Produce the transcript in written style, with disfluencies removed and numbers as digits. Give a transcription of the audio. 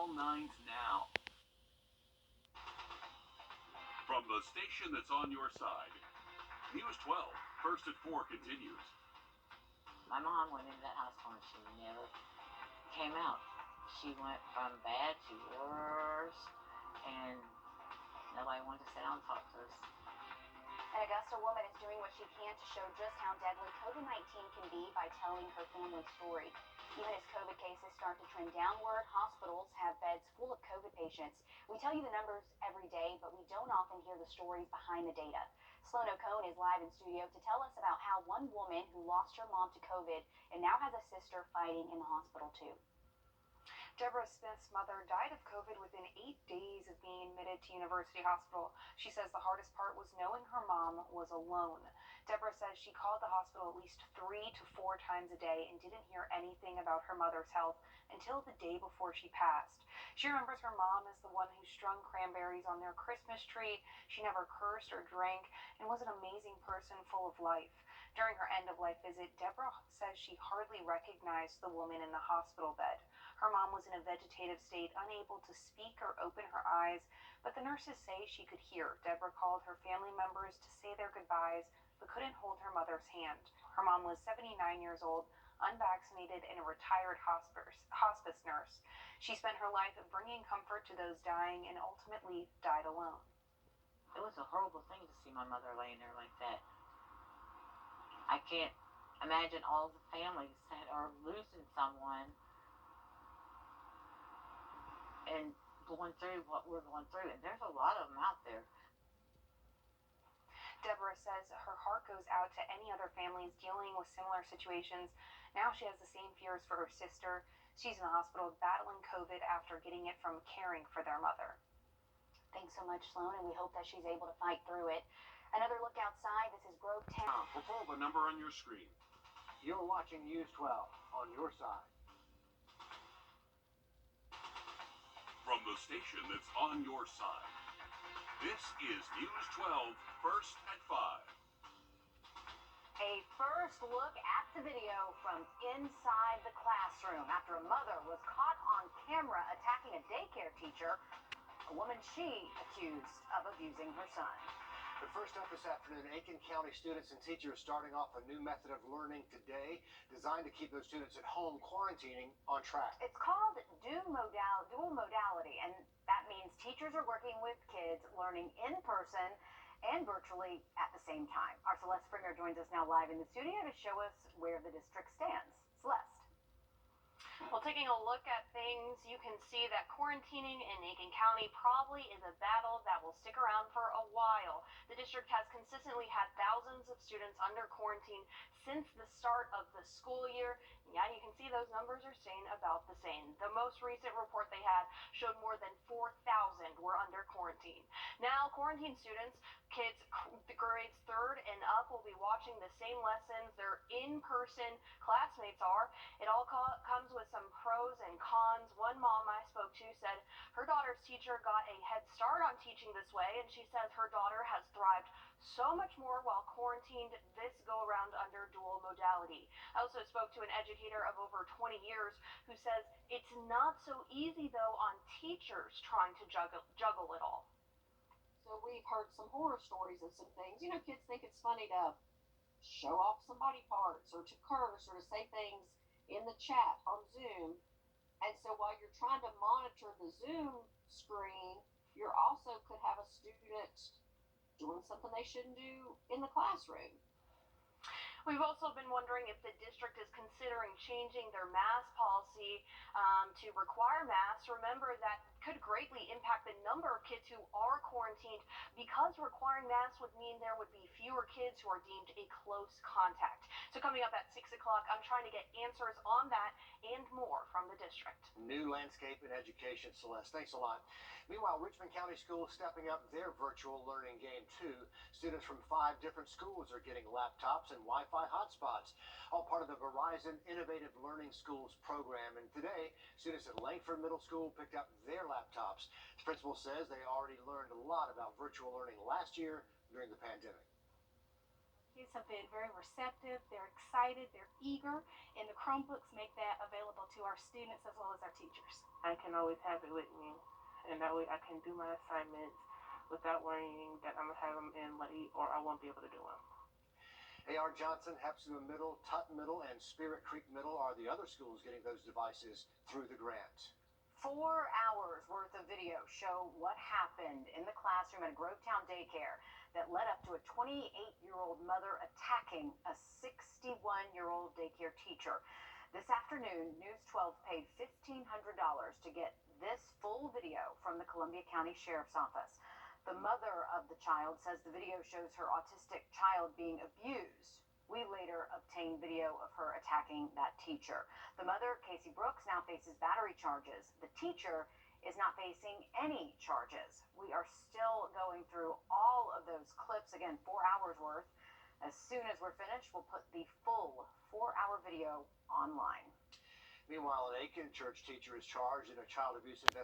all nines now. From the station that's on your side, News 12, First at 4 continues. My mom went into that hospital and she never came out. She went from bad to worse, and nobody wanted to sit down and talk to us. An Augusta woman is doing what she can to show just how deadly COVID-19 can be by telling her family's story. Even as COVID cases start to trend downward, hospitals have beds full of COVID patients. We tell you the numbers every day, but we don't often hear the stories behind the data. Sloan O'Cone is live in studio to tell us about how one woman who lost her mom to COVID and now has a sister fighting in the hospital too. Deborah Smith's mother died of COVID within 8 days of being admitted to University Hospital. She says the hardest part was knowing her mom was alone. Deborah says she called the hospital at least 3 to 4 times a day and didn't hear anything about her mother's health until the day before she passed. She remembers her mom as the one who strung cranberries on their Christmas tree. She never cursed or drank and was an amazing person full of life. During her end-of-life visit, Deborah says she hardly recognized the woman in the hospital bed. Her mom was in a vegetative state, unable to speak or open her eyes, but the nurses say she could hear. Deborah called her family members to say their goodbyes, but couldn't hold her mother's hand. Her mom was 79 years old, unvaccinated, and a retired hospice nurse. She spent her life bringing comfort to those dying and ultimately died alone. It was a horrible thing to see my mother laying there like that. I can't imagine all the families that are losing someone and going through what we're going through, and there's a lot of them out there. Deborah says her heart goes out to any other families dealing with similar situations. Now she has the same fears for her sister. She's in the hospital battling COVID after getting it from caring for their mother. Thanks so much, Sloan, and we hope that she's able to fight through it. Another look outside. This is Grovetown. Now, pull the number on your screen. You're watching News 12 on your side. From the station that's on your side, this is News 12, First at 5. A first look at the video from inside the classroom after a mother was caught on camera attacking a daycare teacher, a woman she accused of abusing her son. But first up this afternoon, Aiken County students and teachers starting off a new method of learning today designed to keep those students at home quarantining on track. It's called dual modality, and that means teachers are working with kids learning in person and virtually at the same time. Our Celeste Springer joins us now live in the studio to show us where the district stands. Celeste. Well, taking a look at things, you can see that quarantining in Aiken County probably is a battle that will stick around for a while. The district has consistently had thousands of students under quarantine since the start of the school year. And yeah, you can see those numbers are staying about the same. The most recent report they had showed more than 4,000 were under quarantine. Now, quarantine students, kids grades 3rd and up, will be watching the same lessons their in-person classmates are. It all comes with some pros and cons. One mom I spoke to said her daughter's teacher got a head start on teaching this way, and she says her daughter has thrived so much more while quarantined this go around under dual modality. I also spoke to an educator of over 20 years who says it's not so easy though on teachers trying to juggle it all. So we've heard some horror stories of some things. You know, kids think it's funny to show off some body parts or to curse or to say things in the chat on Zoom. And so while you're trying to monitor the Zoom screen, you also could have a student doing something they shouldn't do in the classroom. We've also been wondering if the district is considering changing their mask policy to require masks. Remember, that could greatly impact the number of kids who are quarantined, because requiring masks would mean there would be fewer kids who are deemed a close contact. So coming up at 6 o'clock, I'm trying to get answers on that and more from the district. New landscape in education, Celeste. Thanks a lot. Meanwhile, Richmond County Schools stepping up their virtual learning game too. Students from 5 different schools are getting laptops and Wi-Fi hotspots, all part of the Verizon Innovative Learning Schools program. And today, students at Langford Middle School picked up their laptops. The principal says they already learned a lot about virtual learning last year during the pandemic. Kids have been very receptive, they're excited, they're eager, and the Chromebooks make that available to our students as well as our teachers. I can always have it with me, and that way I can do my assignments without worrying that I'm going to have them in late or I won't be able to do them. A.R. Johnson, Hepzibah Middle, Tut Middle, and Spirit Creek Middle are the other schools getting those devices through the grant. 4 hours worth of video show what happened in the classroom at a Grovetown daycare that led up to a 28-year-old mother attacking a 61-year-old daycare teacher. This afternoon, News 12 paid $1,500 to get this full video from the Columbia County Sheriff's Office. The mother of the child says the video shows her autistic child being abused. We later obtained video of her attacking that teacher. The mother, Casey Brooks, now faces battery charges. The teacher is not facing any charges. We are still going through all of those clips, again, 4 hours worth. As soon as we're finished, we'll put the full 4-hour video online. Meanwhile, an Aiken church teacher is charged in a child abuse investigation.